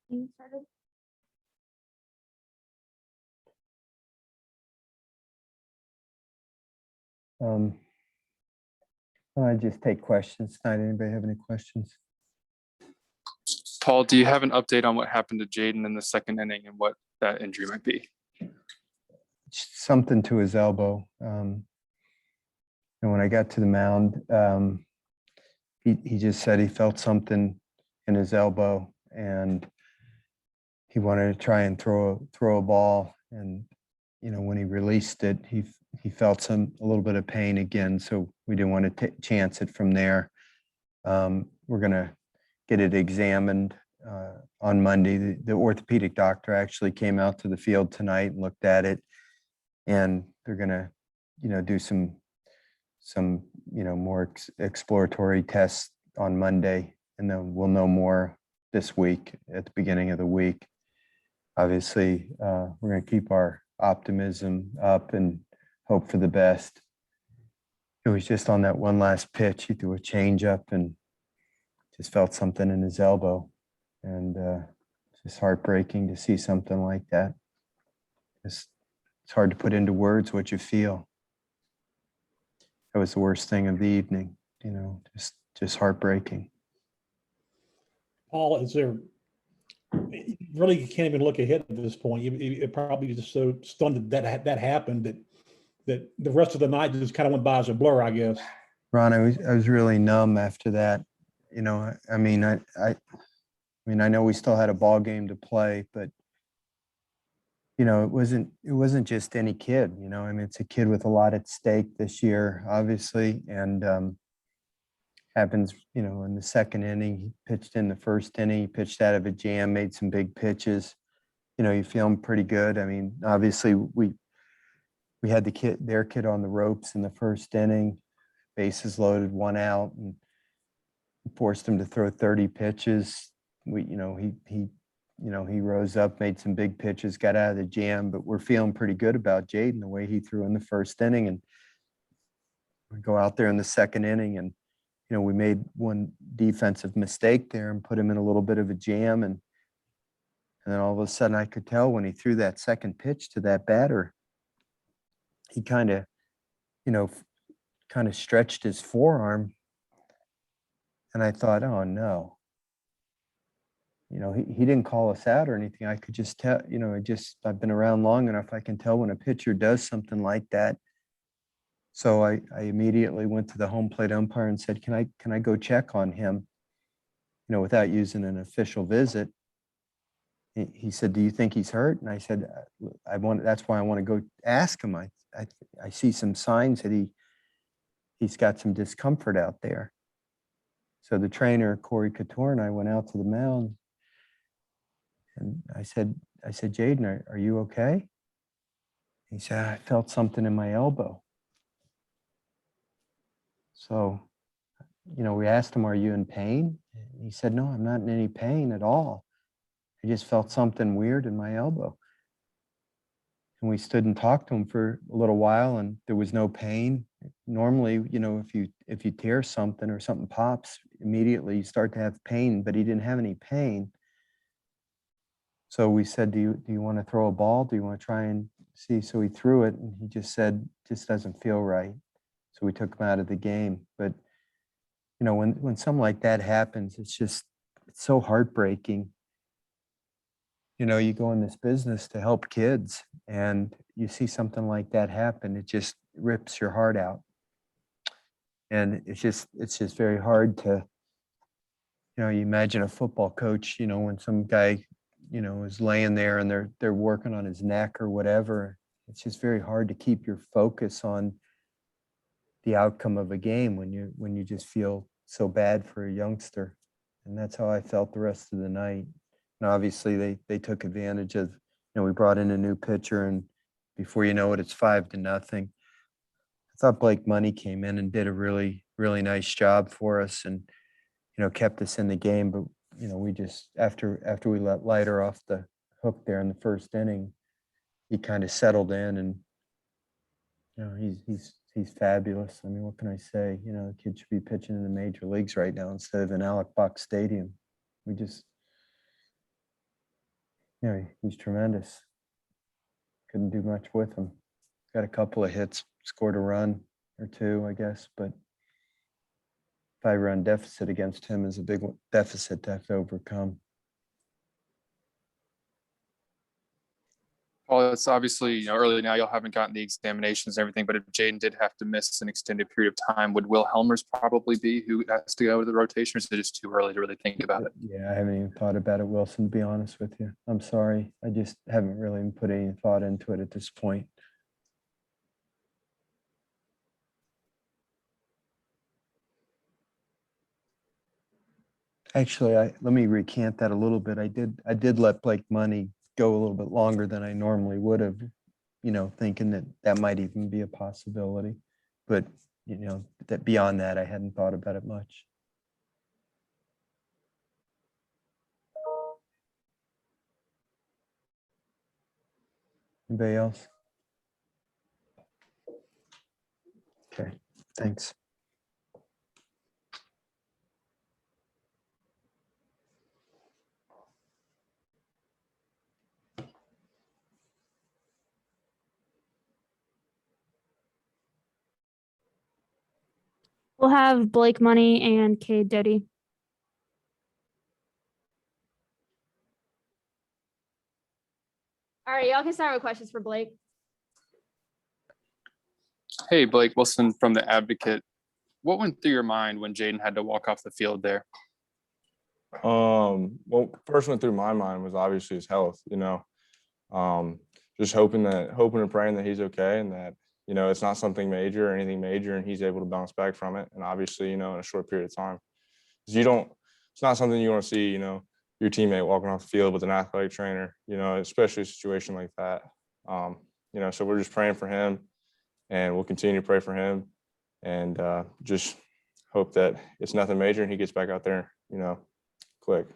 You started? I just take questions tonight. Anybody have any questions? Paul, do you have an update on what happened to Jaden in the second inning and what that injury might be? Something to his elbow. And when I got to the mound, he just said he felt something in his elbow and he wanted to try and throw a ball. And, when he released it, he felt a little bit of pain again. So we didn't want to chance it from there. We're going to get it examined on Monday. The orthopedic doctor actually came out to the field tonight and looked at it, and they're going to, do some more exploratory tests on Monday, and then we'll know more this week at the beginning of the week. Obviously, we're going to keep our optimism up and hope for the best. It was just on that one last pitch, he threw a changeup and just felt something in his elbow. And it's just heartbreaking to see something like that. It's hard to put into words what you feel. That was the worst thing of the evening, just heartbreaking. Paul, is there really, you can't even look ahead at this point. It probably just so stunned that happened that the rest of the night just kind of went by as a blur, I guess. Ron, I was really numb after that. I know we still had a ball game to play, but it wasn't just any kid. It's a kid with a lot at stake this year, obviously, and happens. In the second inning, he pitched in the first inning. He pitched out of a jam, made some big pitches. You feel him pretty good. Obviously, we had their kid on the ropes in the first inning, bases loaded, 1 out, and forced him to throw 30 pitches. He rose up, made some big pitches, got out of the jam, but we're feeling pretty good about Jaden, the way he threw in the first inning. And we go out there in the second inning and, we made one defensive mistake there and put him in a little bit of a jam. And then all of a sudden I could tell when he threw that second pitch to that batter, he kind of stretched his forearm. And I thought, oh no. He didn't call us out or anything. I could just tell, I've been around long enough. I can tell when a pitcher does something like that. So I immediately went to the home plate umpire and said, can I go check on him, without using an official visit? He said, do you think he's hurt? And I said, that's why I want to go ask him. I see some signs that he's got some discomfort out there. So the trainer, Corey Couture, and I went out to the mound. And I said, Jaden, are you okay? He said, I felt something in my elbow. So, we asked him, are you in pain? He said, no, I'm not in any pain at all. I just felt something weird in my elbow. And we stood and talked to him for a little while, and there was no pain. Normally, if you tear something or something pops, immediately you start to have pain, but he didn't have any pain. So we said, do you want to throw a ball? Do you want to try and see? So he threw it, and he just said, just doesn't feel right. So we took him out of the game. But, when something like that happens, it's so heartbreaking. You go in this business to help kids, and you see something like that happen, it just rips your heart out. And it's just very hard to, you imagine a football coach, when some guy, is laying there and they're working on his neck or whatever. It's just very hard to keep your focus on the outcome of a game when you just feel so bad for a youngster. And that's how I felt the rest of the night. And obviously they took advantage of, we brought in a new pitcher, and before you know it, it's 5-0. I thought Blake Money came in and did a really, really nice job for us and, kept us in the game. But, we just, after we let Leiter off the hook there in the first inning, he kind of settled in, and, he's fabulous. I mean, what can I say? The kid should be pitching in the major leagues right now instead of in Alec Buck Stadium. Yeah, he's tremendous. Couldn't do much with him. Got a couple of hits, scored a run or two, I guess, but 5-run deficit against him is a big deficit to have to overcome. Paul, it's obviously early now. Y'all haven't gotten the examinations and everything, but if Jaden did have to miss an extended period of time, would Will Helmers probably be who has to go to the rotation? Or is it just too early to really think about it? Yeah, I haven't even thought about it, Wilson, to be honest with you. I'm sorry. I just haven't really even put any thought into it at this point. Actually, let me recant that a little bit. I did let Blake Money go a little bit longer than I normally would have, thinking that might even be a possibility. But, that beyond that, I hadn't thought about it much. Anybody else? Okay, thanks. We'll have Blake Money and Cade Doty. All right, y'all can start with questions for Blake. Hey, Blake Wilson from The Advocate. What went through your mind when Jaden had to walk off the field there? Well, first went through my mind was obviously his health, just hoping and praying that he's okay and that, it's not something major or anything major and he's able to bounce back from it. And obviously, in a short period of time, because it's not something you want to see, your teammate walking off the field with an athletic trainer, especially a situation like that. So we're just praying for him and we'll continue to pray for him and just hope that it's nothing major and he gets back out there, quick.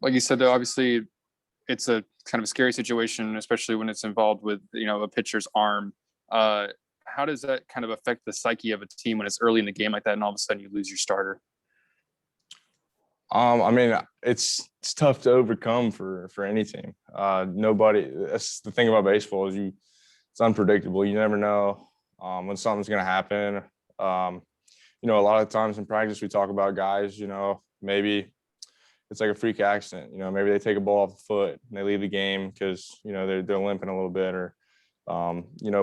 Like you said, though, obviously it's a kind of a scary situation, especially when it's involved with, a pitcher's arm. How does that kind of affect the psyche of a team when it's early in the game like that and all of a sudden you lose your starter? I mean, it's tough to overcome for any team. That's the thing about baseball is it's unpredictable. You never know when something's going to happen. A lot of times in practice we talk about guys, maybe it's like a freak accident. Maybe they take a ball off the foot and they leave the game because they're limping a little bit, or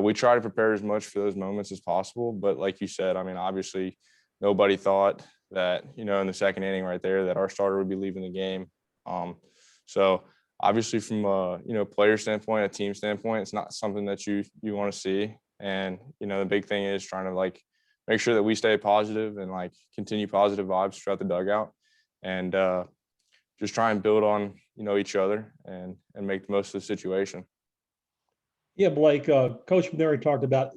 we try to prepare as much for those moments as possible. But like you said, I mean, obviously nobody thought that in the second inning right there that our starter would be leaving the game. So obviously from a player standpoint, a team standpoint, it's not something that you want to see. And the big thing is trying to make sure that we stay positive and continue positive vibes throughout the dugout and just try and build on each other and make the most of the situation. Yeah, Blake, Coach Mainieri talked about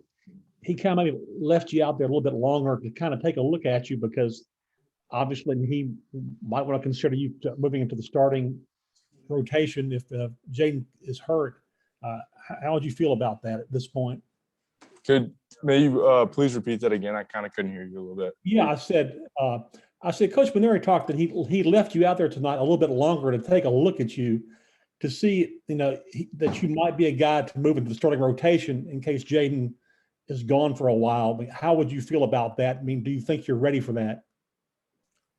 he kind of maybe left you out there a little bit longer to kind of take a look at you because obviously he might want to consider you moving into the starting rotation if Jaden is hurt. How would you feel about that at this point? May you please repeat that again? I kind of couldn't hear you a little bit. Yeah, I said Coach Mainieri talked that he left you out there tonight a little bit longer to take a look at you to see, that you might be a guy to move into the starting rotation in case Jaden is gone for a while. I mean, how would you feel about that? I mean, do you think you're ready for that?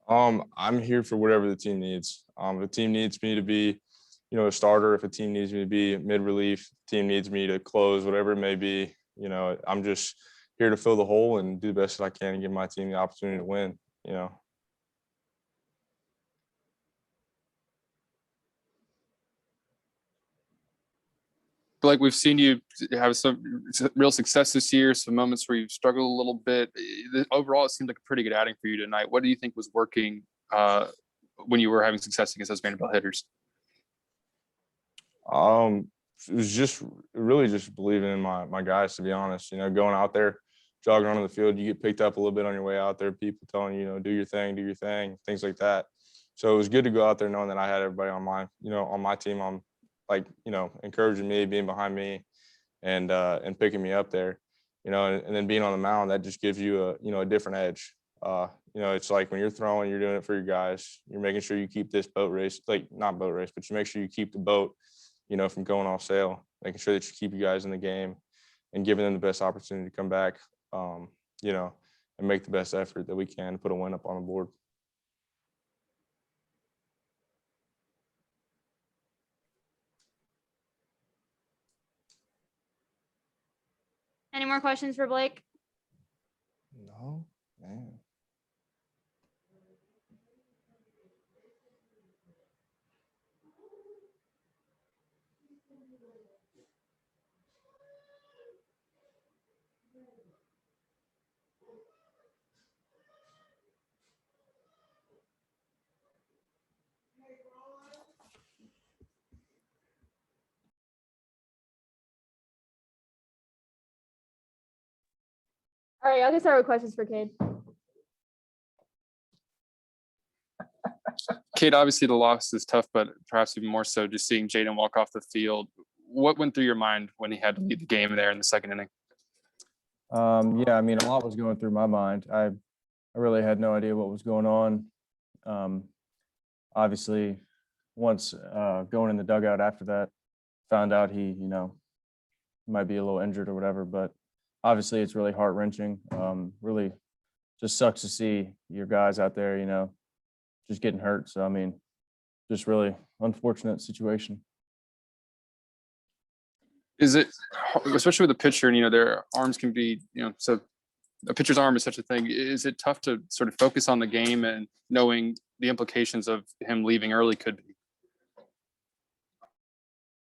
I'm here for whatever the team needs. If the team needs me to be, a starter, if a team needs me to be mid-relief, team needs me to close, whatever it may be, I'm just here to fill the hole and do the best that I can and give my team the opportunity to win, Like we've seen you have some real success this year, some moments where you've struggled a little bit. Overall, it seemed like a pretty good outing for you tonight. What do you think was working when you were having success against those Vanderbilt hitters? It was just really just believing in my guys, to be honest. Going out there, jogging onto the field, you get picked up a little bit on your way out there. People telling you, do your thing, things like that. So it was good to go out there knowing that I had everybody on my team on encouraging me, being behind me, and picking me up there, and then being on the mound, that just gives you a different edge. you know, it's like when you're throwing, you're doing it for your guys. You're making sure you keep this boat race, like not boat race, but you make sure you keep the boat, you know, from going off sail, making sure that you keep you guys in the game and giving them the best opportunity to come back, you know, and make the best effort that we can to put a win up on the board. Any more questions for Blake? No, man. All right, I'll get started with questions for Cade. Kate, obviously the loss is tough, but perhaps even more so just seeing Jaden walk off the field. What went through your mind when he had to leave the game there in the second inning? Yeah, I mean, a lot was going through my mind. I really had no idea what was going on. Obviously, once going in the dugout after that, found out he, you know, might be a little injured or whatever. But obviously, it's really heart-wrenching. Really just sucks to see your guys out there, you know, just getting hurt. So, I mean, just really unfortunate situation. Is it, especially with a pitcher, and you know their arms can be, you know, so a pitcher's arm is such a thing. Is it tough to sort of focus on the game and knowing the implications of him leaving early could be?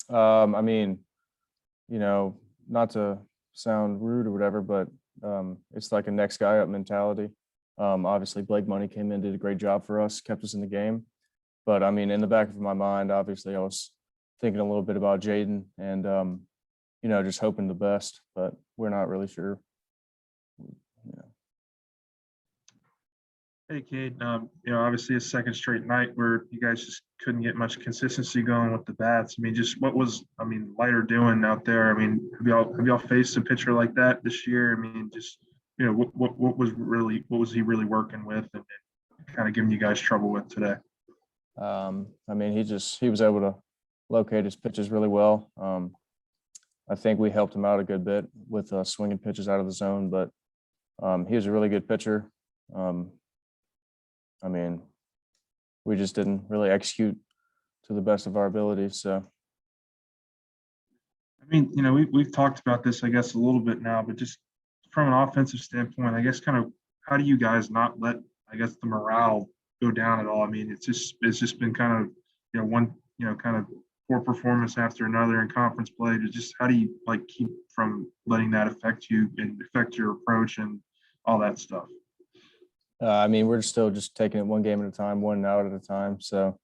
I mean, you know, not to sound rude or whatever, but it's like a next guy up mentality. Obviously, Blake Money came in, did a great job for us, kept us in the game. But I mean, in the back of my mind, obviously, I was thinking a little bit about Jaden and, you know, just hoping the best, but we're not really sure. You know. Hey, Cade, you know, obviously a second straight night where you guys just couldn't get much consistency going with the bats. I mean, just what was, I mean, Leiter doing out there? I mean, have y'all faced a pitcher like that this year? I mean, just, you know, what was he really working with and kind of giving you guys trouble with today? I mean, he was able to locate his pitches really well. I think we helped him out a good bit with swinging pitches out of the zone, but he was a really good pitcher. I mean, we just didn't really execute to the best of our abilities. So, I mean, you know, we've talked about this, I guess, a little bit now, but just from an offensive standpoint, I guess kind of how do you guys not let, I guess, the morale go down at all? I mean, it's just been kind of, you know, one, you know, kind of poor performance after another in conference play. To just how do you like keep from letting that affect you and affect your approach and all that stuff? I mean, we're still just taking it one game at a time, one out at a time. So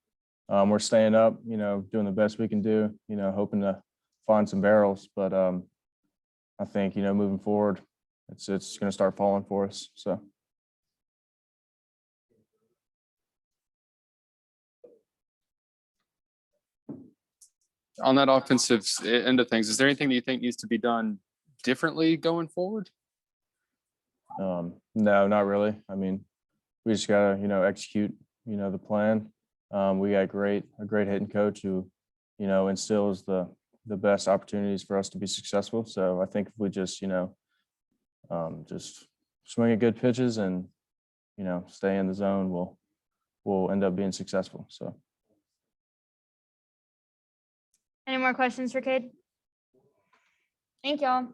we're staying up, you know, doing the best we can do, you know, hoping to find some barrels. But I think, you know, moving forward, it's going to start falling for us. So. On that offensive end of things, is there anything that you think needs to be done differently going forward? No, not really. I mean, we just gotta, you know, execute, you know, the plan. We got a great hitting coach who, you know, instills the best opportunities for us to be successful. So I think if we just, you know, just swing at good pitches and, you know, stay in the zone, we'll end up being successful. So. Any more questions for Cade? Thank y'all.